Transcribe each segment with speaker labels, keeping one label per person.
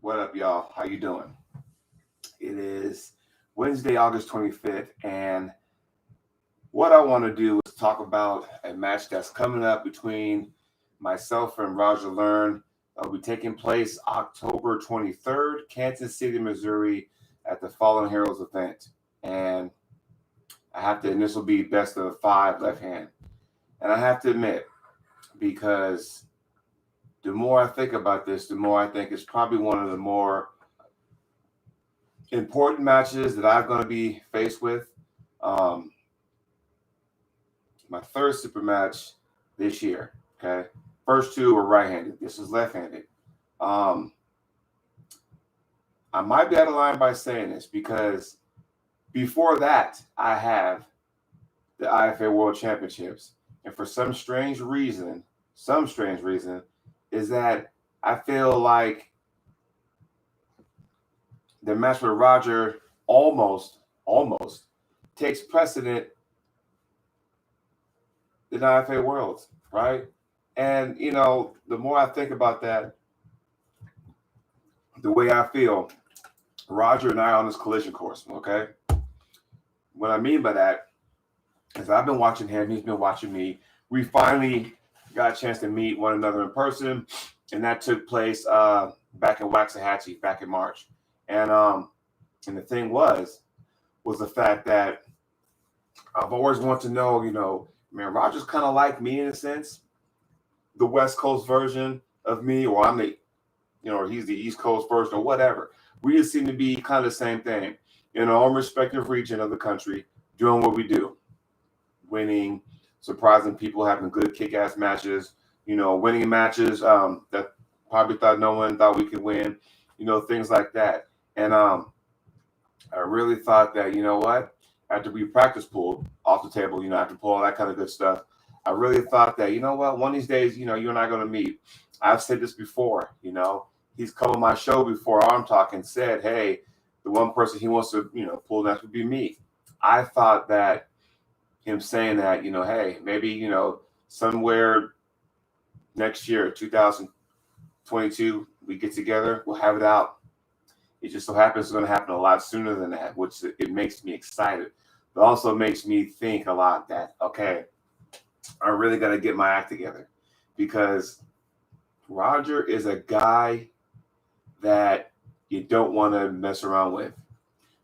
Speaker 1: What up, y'all? How you doing? It is Wednesday, August 25th, and what I want to do is talk about a match that's coming up between myself and Roger Learn. It'll be taking place October 23rd, Kansas City, Missouri, at the Fallen Heroes event. And and this will be best of five left hand. And I have to admit, because the more I think about this, the more I think it's probably one of the more important matches that I'm going to be faced with. Um, my third super match this year. Okay, first two were right-handed. This is left-handed. Um, I might be out of line by saying this because before that, I have the IFA World Championships, and for some strange reason, is that I feel like the match with Roger almost takes precedent in IFA Worlds, right? And the more I think about that, the way I feel, Roger and I are on this collision course, okay? What I mean by that is I've been watching him, he's been watching me. We finally got a chance to meet one another in person, and that took place back in Waxahachie back in March. And the thing was the fact that I've always wanted to know, man, Roger's kind of like me in a sense, the West Coast version of me, or I'm the, or he's the East Coast version, or whatever. We just seem to be kind of the same thing in our own respective region of the country, doing what we do, winning, surprising people, having good kick-ass matches, winning matches that probably thought no one thought we could win, things like that. And I really thought that, after we practice pool off the table, after pull all that kind of good stuff, I really thought that, one of these days, you and I are going to meet. I've said this before, he's come on my show before, Arm Talk, and said, hey, the one person he wants to, pull next would be me. I thought that him saying that, hey, maybe, somewhere next year, 2022, we get together, we'll have it out. It just so happens it's going to happen a lot sooner than that, which it makes me excited. But also makes me think a lot that, okay, I really got to get my act together, because Roger is a guy that you don't want to mess around with.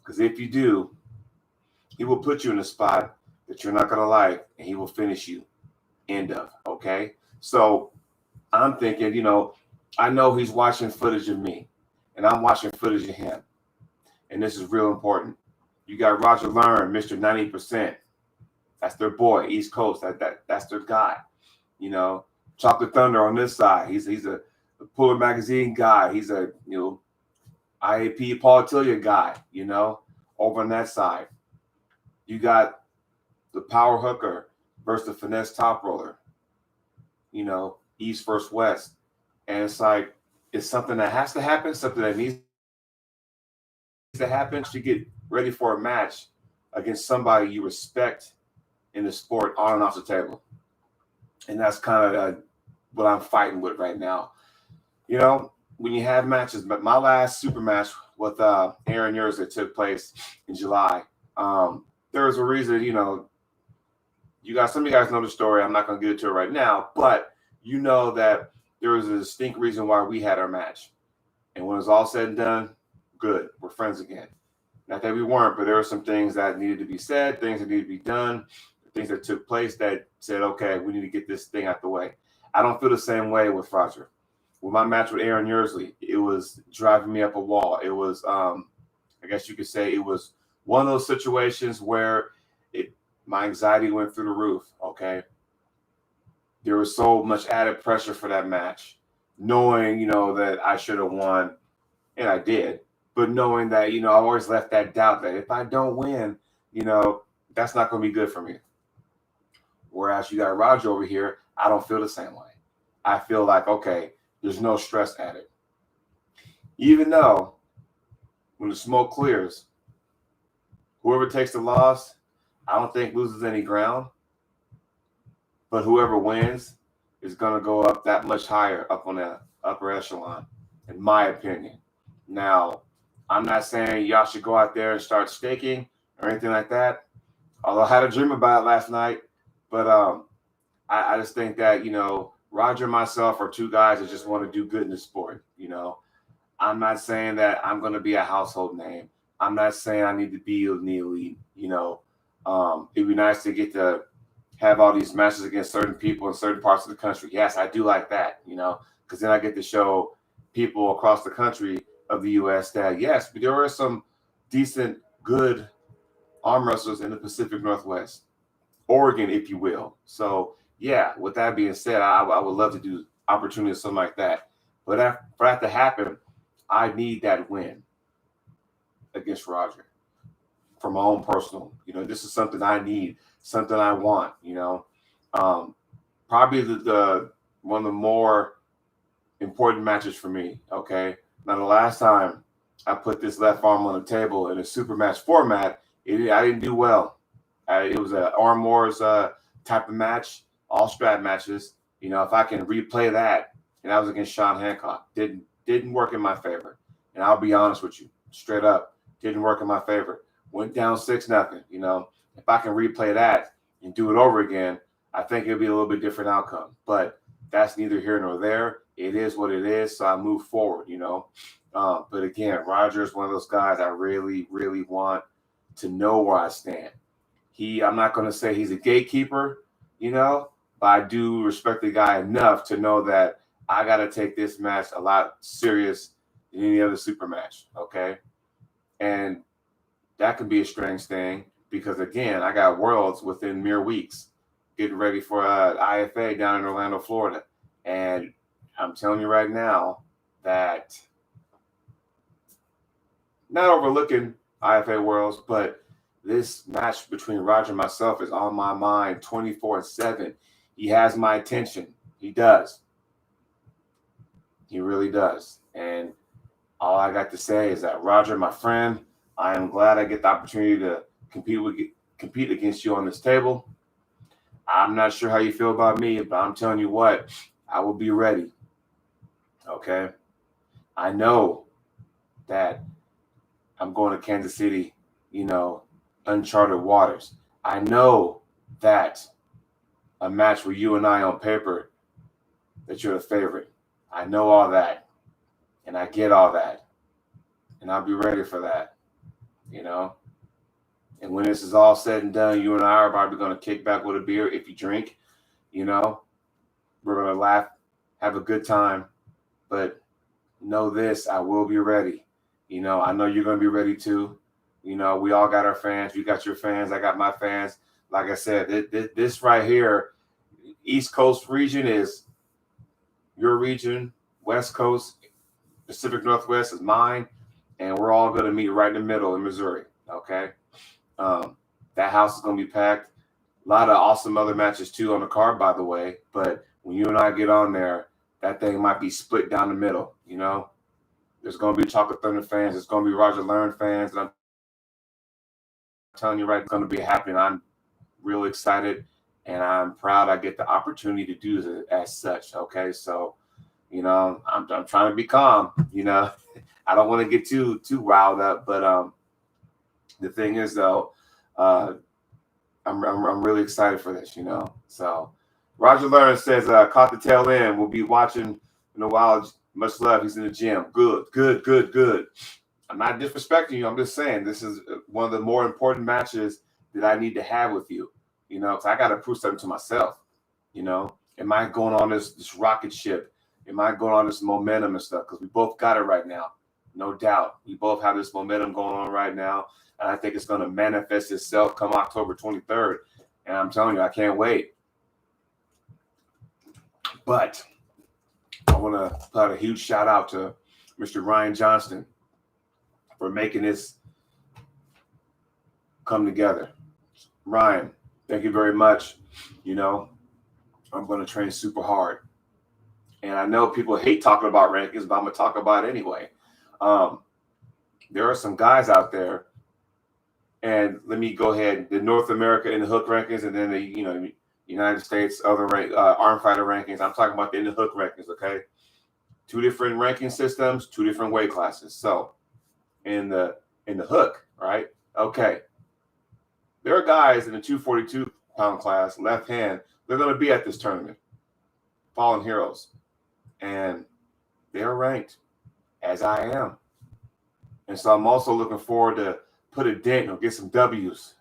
Speaker 1: Because if you do, he will put you in a spot that you're not going to like, and he will finish you. End of. Okay? So I'm thinking, I know he's watching footage of me, and I'm watching footage of him. And this is real important. You got Roger Learn, Mr. 90%. That's their boy, East Coast. That's their guy. Chocolate Thunder on this side. He's a Puller Magazine guy. He's a IAP Paul Tillia guy. Over on that side, you got the power hooker versus the finesse top roller. East versus West, and it's like it's something that has to happen, something that needs to happen to get ready for a match against somebody you respect in the sport on and off the table. And that's kind of what I'm fighting with right now. When you have matches, but my last super match with Aaron Yurs that took place in July, there was a reason, you guys, some of you guys know the story. I'm not going to get into it right now, but that there was a distinct reason why we had our match. And when it was all said and done, good, we're friends again. Not that we weren't, but there were some things that needed to be said, things that needed to be done, things that took place that said, okay, we need to get this thing out the way. I don't feel the same way with Roger. With my match with Aaron Yursley, it was driving me up a wall. It was, I guess you could say it was one of those situations where my anxiety went through the roof, okay? There was so much added pressure for that match, knowing, that I should have won, and I did, but knowing that, I always left that doubt that if I don't win, that's not going to be good for me. Whereas you got Roger over here, I don't feel the same way. I feel like, okay, there's no stress added. Even though when the smoke clears, whoever takes the loss, I don't think loses any ground. But whoever wins is going to go up that much higher up on the upper echelon, in my opinion. Now, I'm not saying y'all should go out there and start staking or anything like that. Although I had a dream about it last night, but I just think that Roger and myself are two guys that just want to do good in the sport. I'm not saying that I'm going to be a household name. I'm not saying I need to be in the elite. It'd be nice to get to have all these matches against certain people in certain parts of the country. Yes, I do like that. Because then I get to show people across the country of the U.S. that yes, but there are some decent, good arm wrestlers in the Pacific Northwest, Oregon, if you will. So yeah, with that being said, I would love to do opportunities, something like that. But for that to happen, I need that win against Roger for my own personal. This is something I need, something I want. Probably the one of the more important matches for me. Okay, now the last time I put this left arm on the table in a super match format, I didn't do well. It was an Arm Wars type of match, all strap matches. If I can replay that, and that was against Sean Hancock, didn't work in my favor. And I'll be honest with you, straight up, didn't work in my favor. Went down 6-0. If I can replay that and do it over again, I think it'll be a little bit different outcome. But that's neither here nor there. It is what it is. So I move forward. But again, Roger is one of those guys I really, really want to know where I stand. I'm not going to say he's a gatekeeper, but I do respect the guy enough to know that I got to take this match a lot serious than any other super match, okay? And that can be a strange thing because, again, I got Worlds within mere weeks getting ready for IFA down in Orlando, Florida. And I'm telling you right now that not overlooking IFA Worlds, but this match between Roger and myself is on my mind 24/7. He has my attention. He does. He really does. And all I got to say is that, Roger, my friend, I am glad I get the opportunity to compete against you on this table. I'm not sure how you feel about me, but I'm telling you what, I will be ready. Okay? I know that I'm going to Kansas City, uncharted waters. I know that a match with you and I on paper, that you're the favorite. I know all that. And I get all that. And I'll be ready for that. And when this is all said and done, you and I are probably going to kick back with a beer if you drink. We're going to laugh, have a good time. But know this, I will be ready. I know you're going to be ready too. We all got our fans. You got your fans. I got my fans. Like I said, this right here, East Coast region is your region. West Coast, Pacific Northwest is mine. And we're all going to meet right in the middle in Missouri. Okay? That house is going to be packed. A lot of awesome other matches too on the card, by the way. But when you and I get on there, that thing might be split down the middle. There's going to be Chocolate Thunder fans. There's going to be Roger Learn fans. And I'm telling you right, it's going to be happening. I'm real excited, and I'm proud I get the opportunity to do it as such. Okay, so I'm trying to be calm. I don't want to get too riled up, but the thing is though, I'm really excited for this. So Roger Learn says caught the tail end. We'll be watching in a while. Much love. He's in the gym. Good. I'm not disrespecting you. I'm just saying this is one of the more important matches that I need to have with you. Because I got to prove something to myself. Am I going on this rocket ship? Am I going on this momentum and stuff? Because we both got it right now. No doubt. We both have this momentum going on right now. And I think it's going to manifest itself come October 23rd. And I'm telling you, I can't wait. But I want to put out a huge shout out to Mr. Ryan Johnston for making this come together. Ryan, thank you very much. I'm going to train super hard. And I know people hate talking about rankings, but I'm going to talk about it anyway. There are some guys out there, and let me go ahead, the North America in the hook rankings, and then the United States other arm fighter rankings. I'm talking about the in the hook rankings, okay? 2 different ranking systems, 2 different weight classes. So in the hook, right? Okay. There are guys in the 242-pound class, left hand, they're going to be at this tournament, Fallen Heroes. And they're ranked, as I am. And so I'm also looking forward to put a dent or get some W's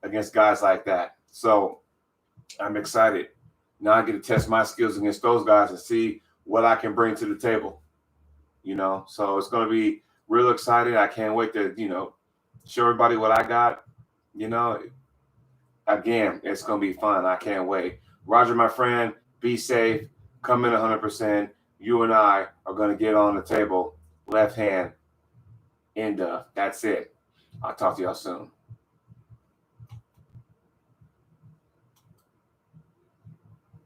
Speaker 1: against guys like that. So I'm excited. Now I get to test my skills against those guys and see what I can bring to the table. So it's going to be real exciting. I can't wait to, show everybody what I got. Again, it's going to be fun. I can't wait. Roger, my friend, be safe. Come in 100%. You and I are going to get on the table, left hand, and that's it. I'll talk to y'all soon.